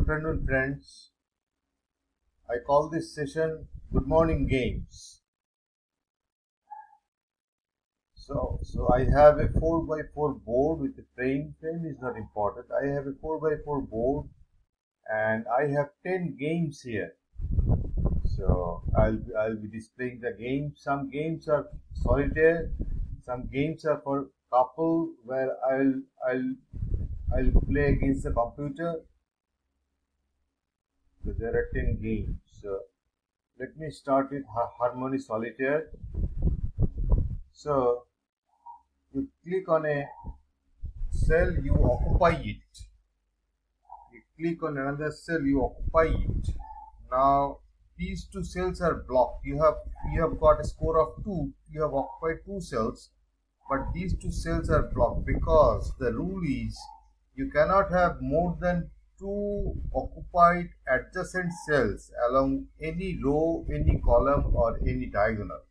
afternoon, friends. I call this session Good Morning Games. So I have a 4x4 board with a frame. Frame is not important. I have a 4x4 board and I have 10 games here. So I'll be displaying the games. Some games are solitaire. Some games are for couple where I'll play against the computer. So there are 10 games. So let me start with Harmony Solitaire. So you click on a cell, you occupy it. You click on another cell, you occupy it. Now these two cells are blocked. You have got a score of 2. You have occupied 2 cells, but these 2 cells are blocked because the rule is you cannot have more than 2 occupied adjacent cells along any row, any column, or any diagonal.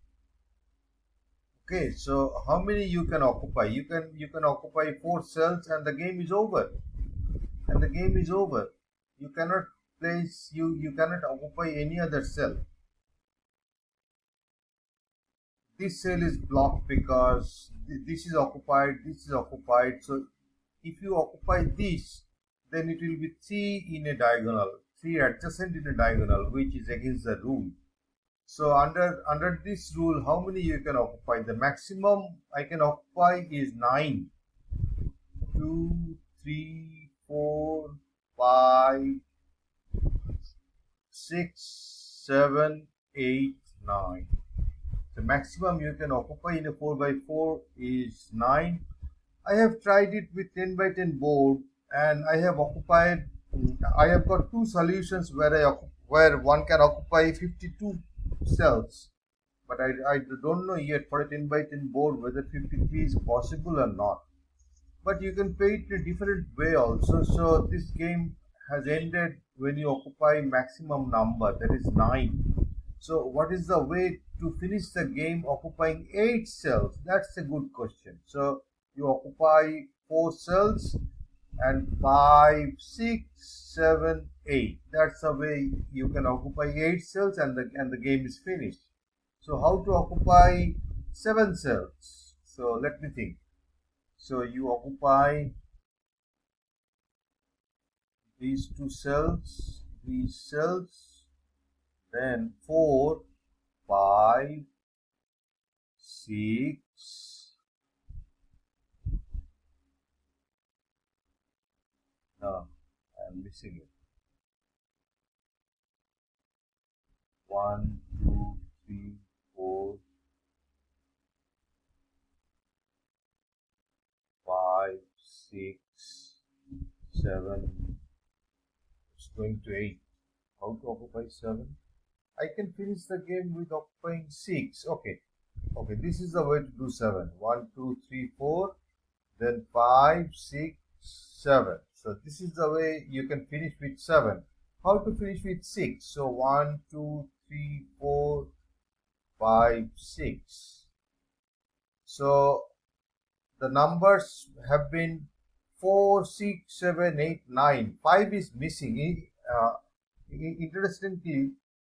Okay, so how many you can occupy? You can occupy 4 cells and the game is over. And the game is over. You cannot place you cannot occupy any other cell. This cell is blocked because this is occupied, this is occupied. So if you occupy this, then it will be 3 in a diagonal, 3 adjacent in a diagonal, which is against the rule. So under this rule, how many you can occupy? The maximum I can occupy is 9. 2, 3, 4, 5, 6, 7, 8, 9. The maximum you can occupy in a 4x4 is 9. I have tried it with 10x10 board and I have got 2 solutions where one can occupy 52 cells, but I don't know yet for a 10x10 board whether 53 is possible or not. But you can play it in a different way also. So this game has ended when you occupy maximum number, that is 9. So what is the way to finish the game occupying 8 cells? That's a good question. So you occupy 4 cells and 5, 6, 7, 8. That's the way you can occupy 8 cells and the game is finished. So how to occupy 7 cells? So let me think. So you occupy these 2 cells, then 4, 5, 6. No, I'm missing it. 1, 2, 3, 4, 5, 6, 7. It's going to 8. How to occupy 7? I can finish the game with occupying 6. Okay, this is the way to do 7. 1, 2, 3, 4, then 5, 6, 7. So this is the way you can finish with 7. How to finish with 6? So 1, 2, 3, 4, 5, 6. So the numbers have been 4, 6, 7, 8, 9. 5 is missing. Interestingly,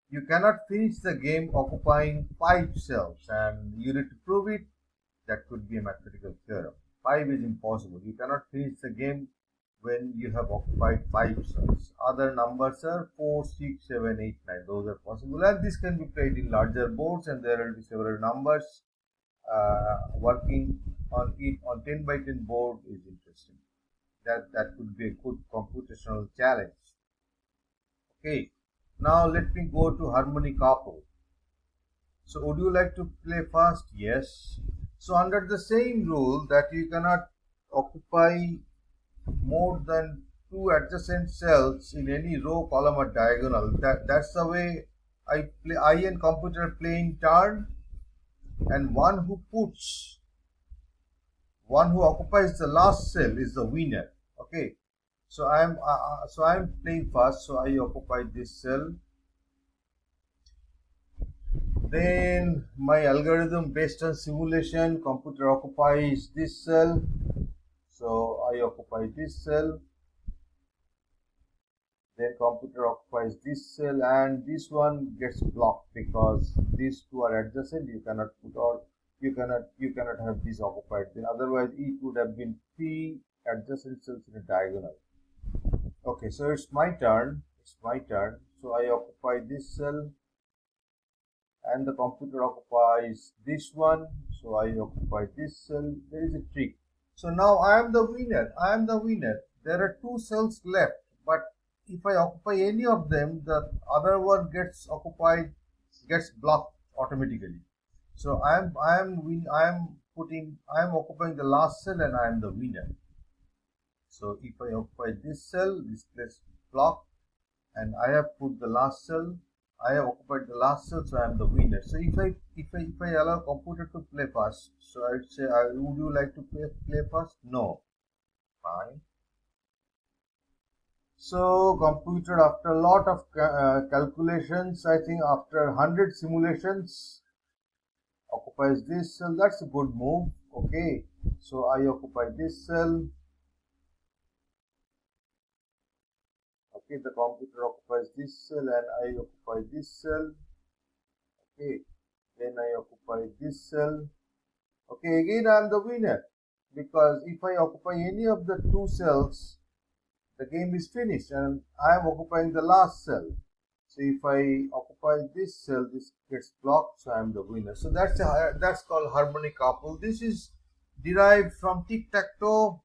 you cannot finish the game occupying 5 cells, and you need to prove it. That could be a mathematical theorem. 5 is impossible. You cannot finish the game when you have occupied 5 cells. Other numbers are 4, 6, 7, 8, 9. Those are possible, and this can be played in larger boards, and there will be several numbers. Working on it on 10x10 board is interesting. That could be a good computational challenge. Okay, now let me go to harmony couple. So would you like to play first? Yes. So under the same rule that you cannot occupy more than 2 adjacent cells in any row, column, or diagonal. That's the way I play. I and computer play in turn, and one who occupies the last cell is the winner. Okay, so I'm playing first, so I occupy this cell. Then my algorithm based on simulation, computer occupies this cell, so I occupy this cell. Then computer occupies this cell, and this one gets blocked because these two are adjacent. You cannot put, or you cannot have this occupied. Then otherwise it would have been three adjacent cells in a diagonal. Okay, so it's my turn. It's my turn. So I occupy this cell, and the computer occupies this one. So I occupy this cell. There is a trick. So now I am the winner. I am the winner. There are two cells left, but if I occupy any of them, the other one gets occupied, gets blocked automatically. So I am occupying the last cell, and I am the winner. So if I occupy this cell, this gets blocked, and I have put the last cell. I have occupied the last cell, so I am the winner. So if I allow computer to play first, so I'd say, would you like to play first? No. Fine. So computer, after a lot of calculations, I think after 100 simulations, occupies this cell. That's a good move. Okay. So I occupy this cell. Okay, the computer occupies this cell, and I occupy this cell. Okay, then I occupy this cell. Okay, again I am the winner, because if I occupy any of the two cells, the game is finished, and I am occupying the last cell. So if I occupy this cell, this gets blocked, so I am the winner. So that's called harmonic couple. This is derived from tic-tac-toe.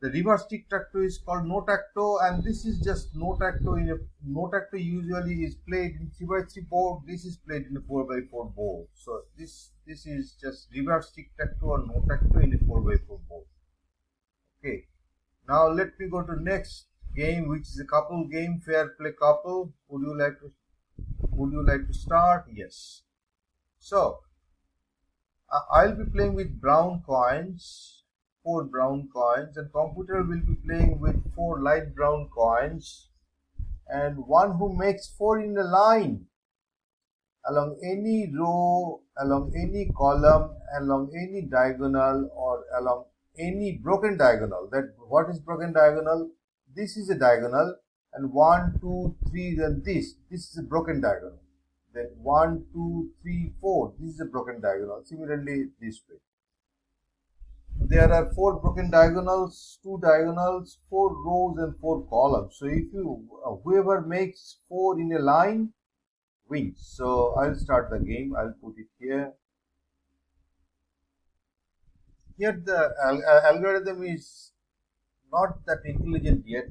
The reverse tic-tac-toe is called no-tac-toe, and this is just no-tac-toe. No-tac-toe usually is played in 3x3 board. This is played in a 4x4 board. So this is just reverse tic-tac-toe or no-tac-toe in a 4x4 board. Okay. Now let me go to next game, which is a couple game, fair play couple. Would you like to start? Yes. So I'll be playing with brown coins. 4 brown coins, and computer will be playing with 4 light brown coins, and one who makes 4 in a line along any row, along any column, along any diagonal, or along any broken diagonal. That what is broken diagonal? This is a diagonal, and 1, 2, 3, then this is a broken diagonal. Then 1, 2, 3, 4. This is a broken diagonal. Similarly, this way. There are 4 broken diagonals, 2 diagonals, 4 rows, and 4 columns. So if whoever makes 4 in a line wins. So I'll start the game. I'll put it here. Here the algorithm is not that intelligent yet,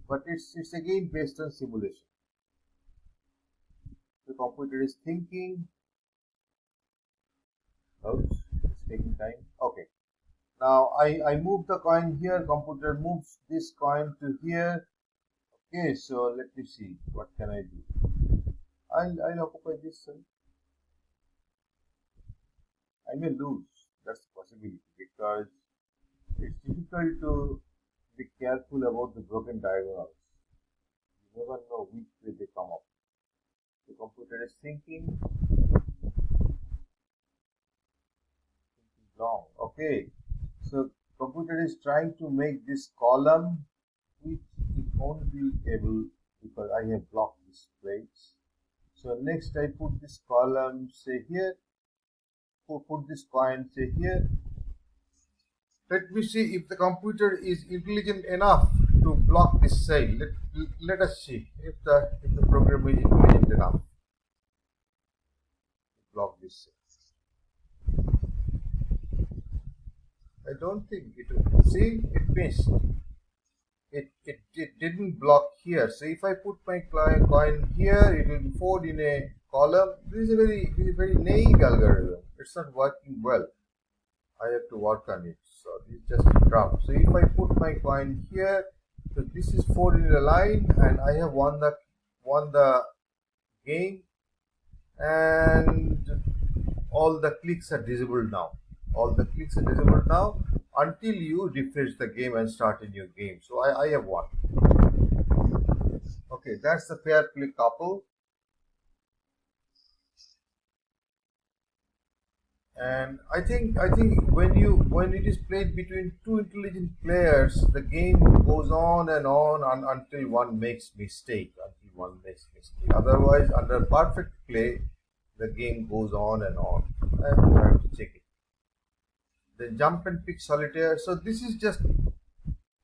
but it's again based on simulation. The computer is thinking. Oops, it's taking time. Okay. Now I move the coin here, computer moves this coin to here. Okay, so let me see, what can I do? I'll occupy this cell. I may lose, that's the possibility, because it's difficult to be careful about the broken diagonals. You never know which way they come up. The computer is thinking long. Okay. So computer is trying to make this column, which it won't be able because I have blocked this place. So next I put this column, say here, put this coin, say here. Let me see if the computer is intelligent enough to block this cell. Let us see if the program is intelligent enough to block this cell. I don't think it will. See, it missed. It didn't block here. So if I put my coin here, it will be 4 in a column. This is a very naive algorithm. It's not working well. I have to work on it. So this is just a trump. So if I put my coin here, so this is 4 in a line, and I have won the game, and all the clicks are visible now. All the clicks are visible now until you refresh the game and start a new game. So I have won. Okay, that's the fair play couple. And I think when it is played between two intelligent players, the game goes on and on until one makes mistake. Until one makes mistake. Otherwise, under perfect play, the game goes on and on. And you have to check it. The jump and pick solitaire. So this is just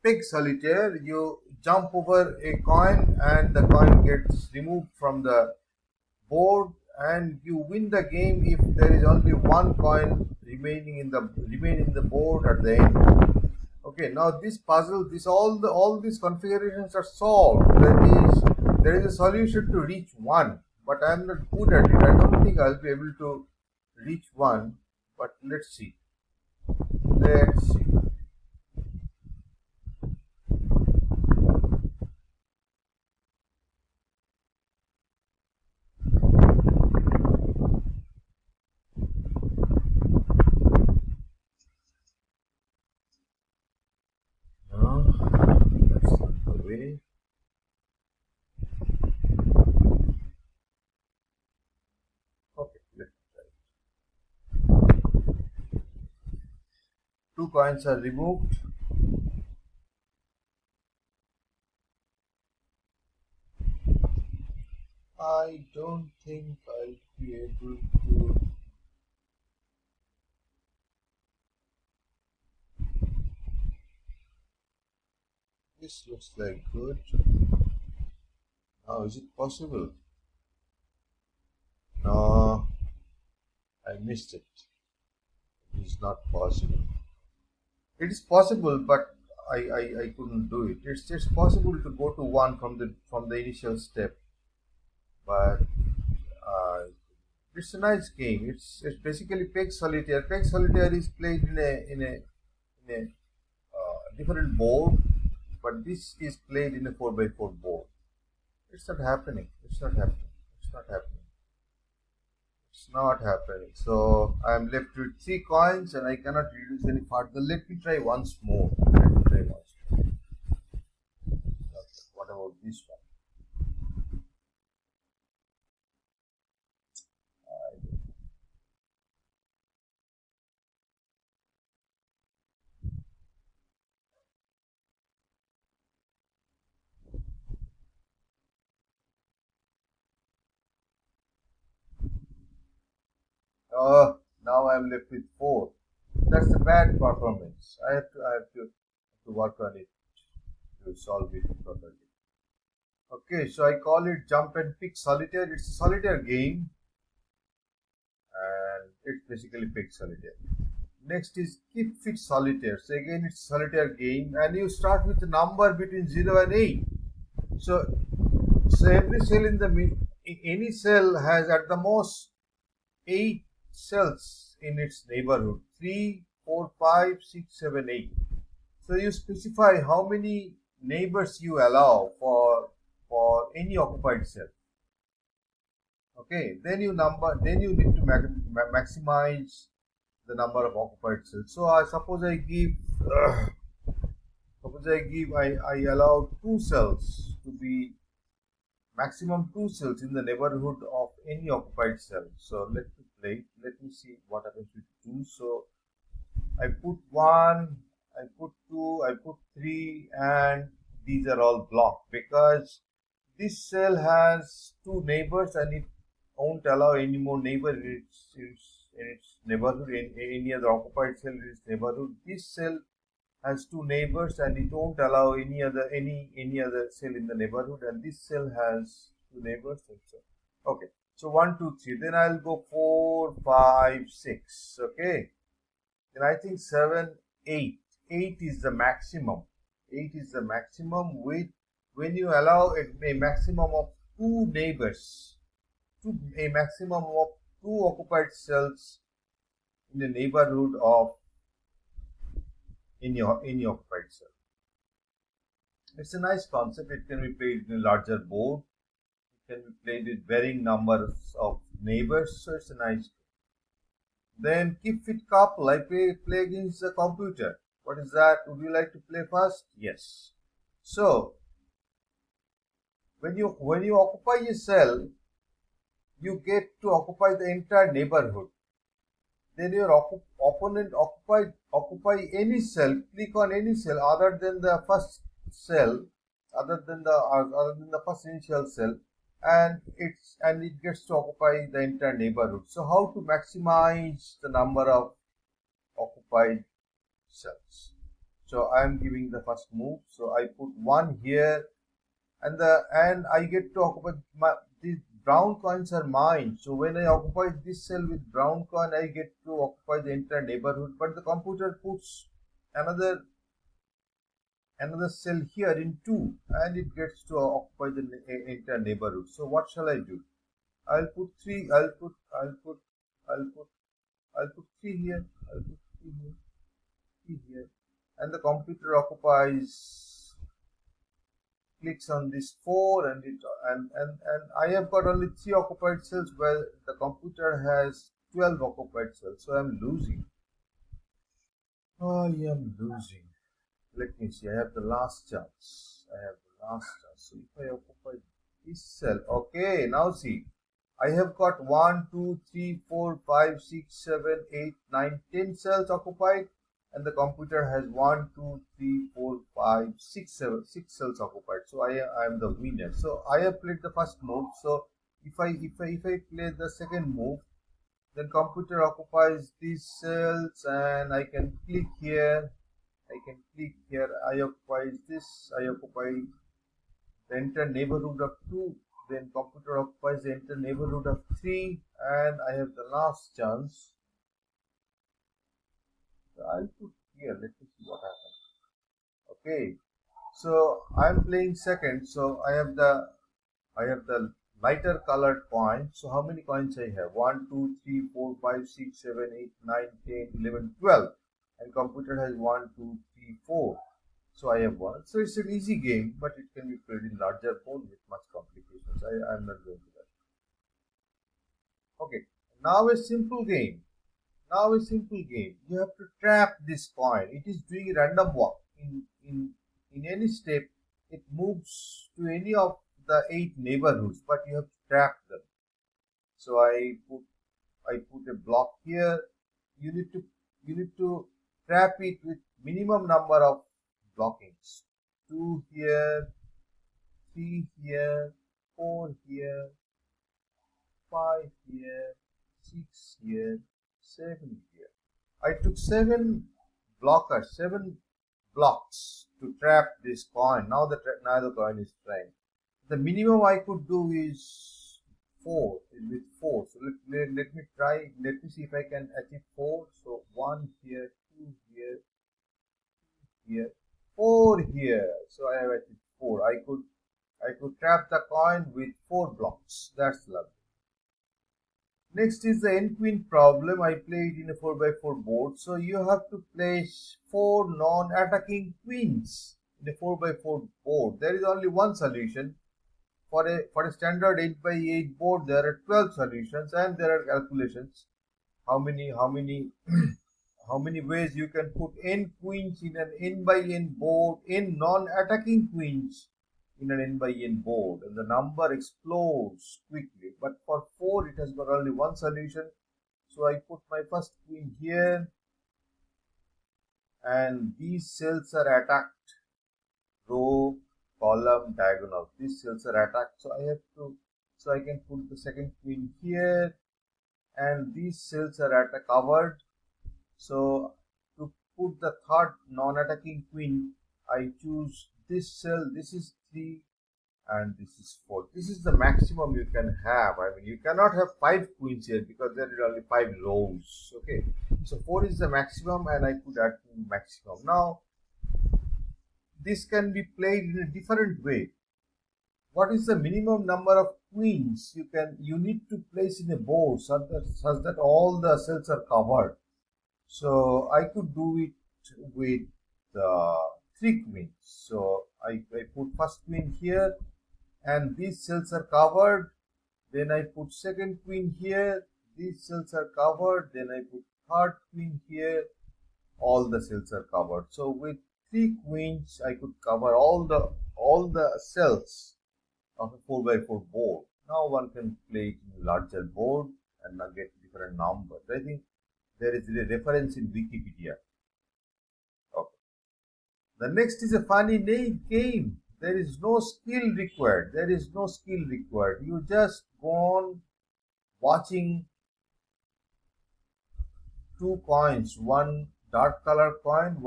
pick solitaire. You jump over a coin and the coin gets removed from the board, and you win the game if there is only one coin remaining in the board at the end. Okay, now this puzzle, this all these configurations are solved. There is a solution to reach one, but I am not good at it. I don't think I'll be able to reach one. But let's see. Let's see. No, that's not the way. Okay, let's try. Two coins are removed. I don't think I'll be able to. This looks like good. Now, is it possible? No, I missed it. It is not possible. It is possible, but I couldn't do it. It's possible to go to one from the initial step, but uh, it's a nice game. It's basically peg solitaire. Peg solitaire is played in a different board, but this is played in a 4x4 board. It's not happening. It's not happening. It's not happening. It's not happening. So I'm left with three coins and I cannot reduce any further. Let me try once more. Let me try once more. Okay, what about this one? Now I'm left with four. That's a bad performance. I have to work on it to solve it properly. Okay, so I call it jump and pick solitaire. It's a solitaire game and it's basically pick solitaire. Next is keep fit solitaire. So again, it's solitaire game, and you start with a number between 0 and 8. So so every cell in the any cell has at the most 8 cells in its neighborhood: 3, 4, 5, 6, 7, 8. So you specify how many neighbors you allow for any occupied cell. Okay, then you need to maximize the number of occupied cells. So suppose I give I allow two cells to be maximum two cells in the neighborhood of any occupied cell. So let me play. Let me see what happens with two. So I put one, I put two, I put three, and these are all blocked because this cell has two neighbors and it won't allow any more neighbor in its neighborhood, in any other occupied cell in its neighborhood. This cell has two neighbors and it won't allow any other cell in the neighborhood, and this cell has two neighbors also. Okay, so one, two, three. Then I'll go 4, 5, 6. Okay, then I think 7, 8. 8 is the maximum. 8 is the maximum with when you allow a maximum of two neighbors, a maximum of two occupied cells in the neighborhood of any occupied cell. It's a nice concept. It can be played in a larger board. It can be played with varying numbers of neighbors. So it's a nice. Then keep fit couple. I play against the computer. What is that? Would you like to play first? Yes. So when you occupy a cell, you get to occupy the entire neighborhood. then your opponent occupy any cell, click on any cell other than the first cell, other than the first initial cell, and it gets to occupy the entire neighborhood. So how to maximize the number of occupied cells? So I am giving the first move. So I put one here, and I get to occupy these brown coins are mine. So when I occupy this cell with brown coin, I get to occupy the entire neighborhood. But the computer puts another cell here in 2, and it gets to occupy the entire neighborhood. So what shall I do? I'll put 3. I'll put 3 here. I'll put 3 here. 3 here, and the computer clicks on this 4, and I have got only 3 occupied cells, while the computer has 12 occupied cells. So I'm losing. I am losing. Let me see. I have the last chance. So if I occupy this cell, okay. Now see, I have got 1, 2, 3, 4, 5, 6, 7, 8, 9, 10 cells occupied, and the computer has 1, 2, 3, 4, 5, 6, 7, 6 cells occupied. So I am the winner. So I have played the first move. So if I play the second move, then computer occupies these cells, and I can click here. I occupy this. I occupy the entire neighborhood of 2. Then computer occupies the entire neighborhood of 3, and I have the last chance. So I'll put here. Let me see what happens. Okay. So I'm playing second. So I have the lighter colored coin. So how many coins I have? 1, 2, 3, 4, 5, 6, 7, 8, 9, 10, 11, 12. And computer has 1, 2, 3, 4. So I have 1. So it's an easy game, but it can be played in larger board with much complications. I'm not going to that. Okay. Now a simple game. You have to trap this coin. It is doing a random walk. In any step, it moves to any of the 8 neighborhoods, but you have to trap them. So I put a block here. You need to trap it with minimum number of blockings. 2 here, 3 here, 4 here, 5 here, 6 here, 7 here. I took 7 blocks to trap this coin. Now the coin is trying. The minimum I could do is 4. With 4. So let me try. Let me see if I can achieve 4. So 1 here, 2 here, 2 here, 4 here. So I have achieved 4. I could trap the coin with 4 blocks. That's lovely. Next is the n queen problem. I played in a 4x4 board. So you have to place 4 non-attacking queens in a 4x4 board. There is only one solution. For a standard 8x8 board, there are 12 solutions, and there are calculations. How many how many ways you can put n queens in an n by n board, n non-attacking queens in an n by n board, and the number explodes quickly. But for 4, it has got only one solution. So I put my first queen here, and these cells are attacked. Row, column, diagonal. These cells are attacked. So I can put the second queen here, and these cells are covered. So to put the third non-attacking queen, I choose this cell. This is 3, and this is 4. This is the maximum you can have. I mean, you cannot have 5 queens here because there are only 5 rows. Okay, so 4 is the maximum, and I could add maximum. Now this can be played in a different way. What is the minimum number of queens you need to place in a board such that all the cells are covered? So I could do it with 3 queens. So I put first queen here, and these cells are covered. Then I put second queen here. These cells are covered. Then I put third queen here. All the cells are covered. So with 3 queens, I could cover all the cells of a 4x4 board. Now one can play it in a larger board and get different numbers. I think There is a reference in Wikipedia. Okay. The next is a funny name game. There is no skill required. There is no skill required. You just go on watching two coins, one dark color coin,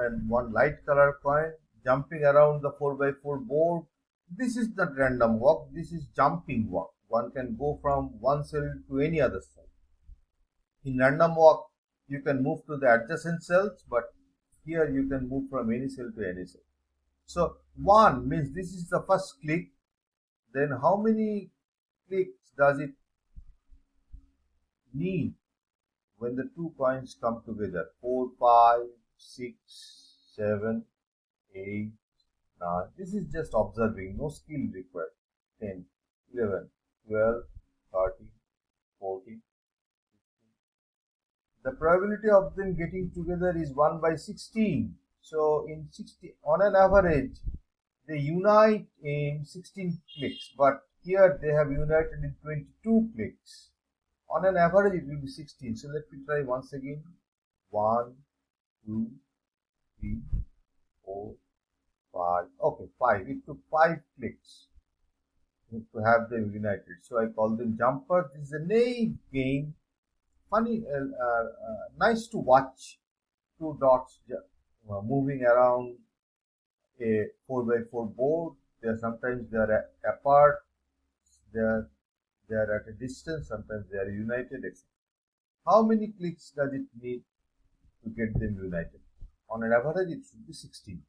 and one light color coin, jumping around the 4x4 board. This is not random walk. This is jumping walk. One can go from one cell to any other cell. In random walk, you can move to the adjacent cells, but here you can move from any cell to any cell. So one means this is the first click. Then how many clicks does it need when the two coins come together? 4, 5, 6, 7, 8, 9. This is just observing, no skill required. 10, 11, 12, 13, 14. The probability of them getting together is 1 by 16. So in 60, on an average, they unite in 16 clicks, but here they have united in 22 clicks. On an average, it will be 16. So let me try once again. 1, 2, 3, 4, 5. Okay, 5. It took 5 clicks to have them united. So I call them jumpers. This is a naive game. Funny, nice to watch. Two dots moving around a 4x4 board. Sometimes they are apart. They are at a distance. Sometimes they are united, etc. How many clicks does it need to get them united? On an average, it should be 16.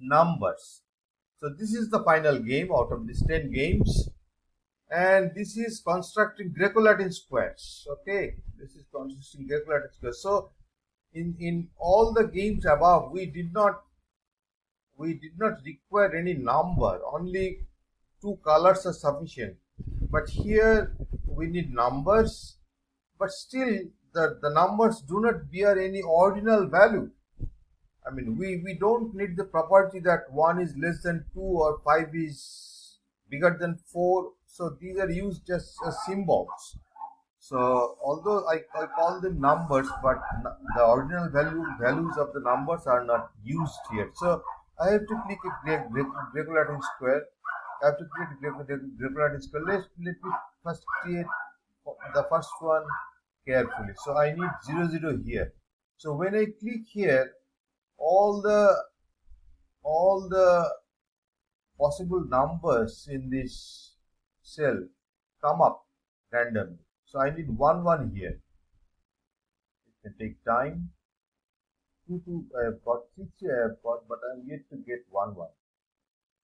Numbers. So this is the final game out of these 10 games. And this is constructing Graculating squares. Okay, this is constructing Graculating squares. So in all the games above, we did not require any number. Only two colors are sufficient. But here we need numbers. But still, the numbers do not bear any ordinal value. I mean, we don't need the property that 1 is less than 2 or 5 is bigger than 4. So these are used just as symbols. So although I call them numbers, but the ordinal values of the numbers are not used here. So I have to click a Graculating square. I have to create a Graculating square. Let me first create the first one carefully. So I need 0, 0 here. So when I click here, all the possible numbers in this cell come up randomly. So I need 1, 1 here. It can take time. 2, 2 I have got, 3, 3 I have got, but I am yet to get 1, 1.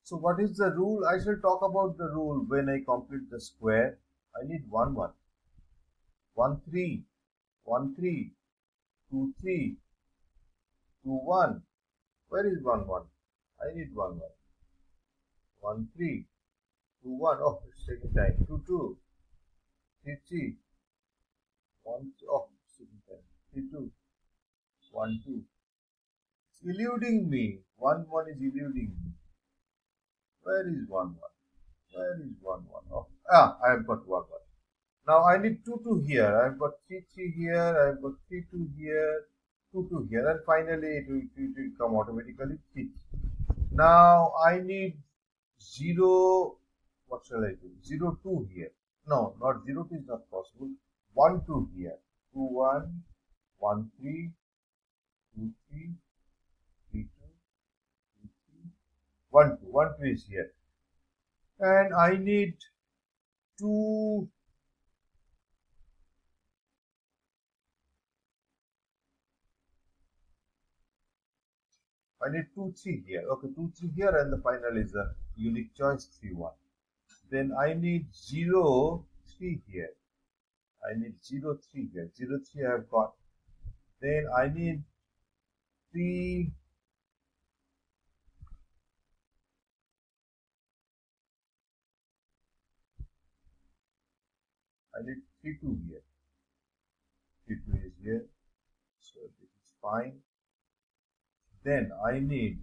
So what is the rule? I shall talk about the rule when I complete the square. I need 1, 1. 1, 3. 1, 3. 2, 3. 2, 1. Where is 1, 1? I need 1, 1. 1, 3. 2, 1. Oh, it's taking time. 2, 2. 3, 3. 1, oh, it's taking time. 3, 2. 1, 2. It's eluding me. 1, 1 is eluding me. Where is 1, 1? Where is 1, 1? Oh, I have got 1, 1. Now I need 2, 2 here. I have got 3, 3 here. I have got 3, 2 here. 2, 2 here. And finally it will come automatically 3. Now I need 0. What shall I do? 0, 2 here. No, not 0, 2 is not possible. 1, 2 here. 2, 1. 1, 3. 2, 3. 3, 2. 3, 3. 1, 2. 1, 2 is here. And I need 2. I need 2, 3 here. Okay, 2, 3 here, and the final is a unique choice 3, 1. Then I need 0, 3 here. I need 0, 3 here. 0, 3 I have got. Then I need 3. I need 3, 2 here. 3, 2 is here. So this is fine. Then I need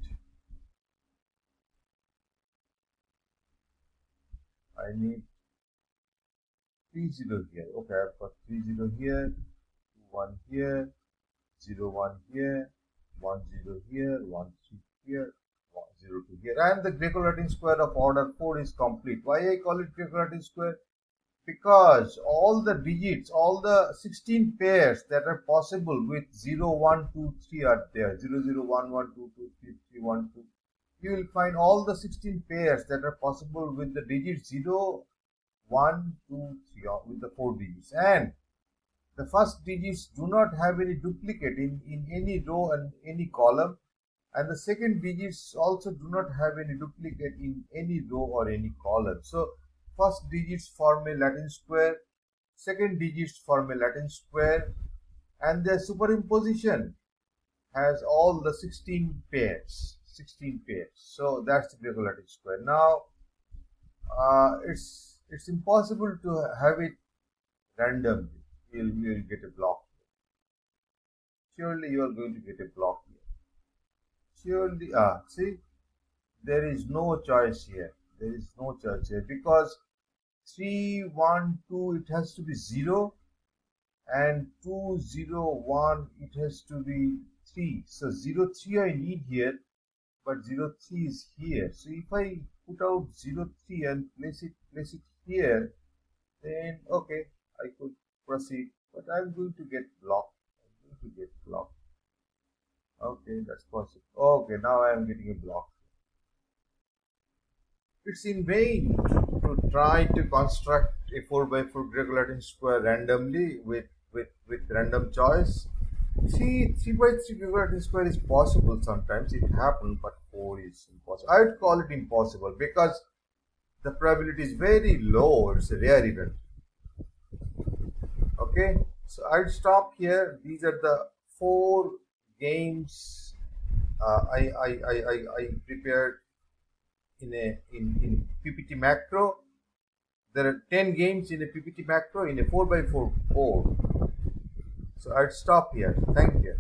3, 30 here. Okay, I've got 30 here, 1 here, 0 1 here, 1 0 here, 1 3 here, 1 0 2 here, and the Graculating square of order 4 is complete. Why I call it Graculating square? Because all the digits, all the 16 pairs that are possible with 0 1 2 3 are there. 0 0 1 1 2 2 3 3 1 2. You will find all the 16 pairs that are possible with the digits 0 1 2 3 with the 4 digits, and the first digits do not have any duplicate in any row and any column, and the second digits also do not have any duplicate in any row or any column. So first digits form a Latin square, second digits form a Latin square, and their superimposition has all the 16 pairs. 16 pairs. So that's the Graculating square. Now it's impossible to have it randomly. You'll get a block. Surely you are going to get a block here. Surely, see, there is no choice here. There is no choice here because 3 1 2 it has to be 0, and 2 0 1 it has to be 3. So 0 3 I need here, but 0 3 is here. So if I put out 0 3 and place it here, then okay, I could proceed, but I'm going to get blocked. I'm going to get blocked. Okay, that's possible. Okay, now I am getting a block. It's in vain to try to construct a 4 by 4 Graculating square randomly with random choice. See, 3 by 3 Graculating square is possible sometimes. It happens, but 4 is impossible. I would call it impossible because the probability is very low. It's a rare event. Okay, so I'll stop here. These are the 4 games I prepared in PPT macro. There are 10 games in a PPT macro in a 4 by 4 board. So I'll stop here. Thank you.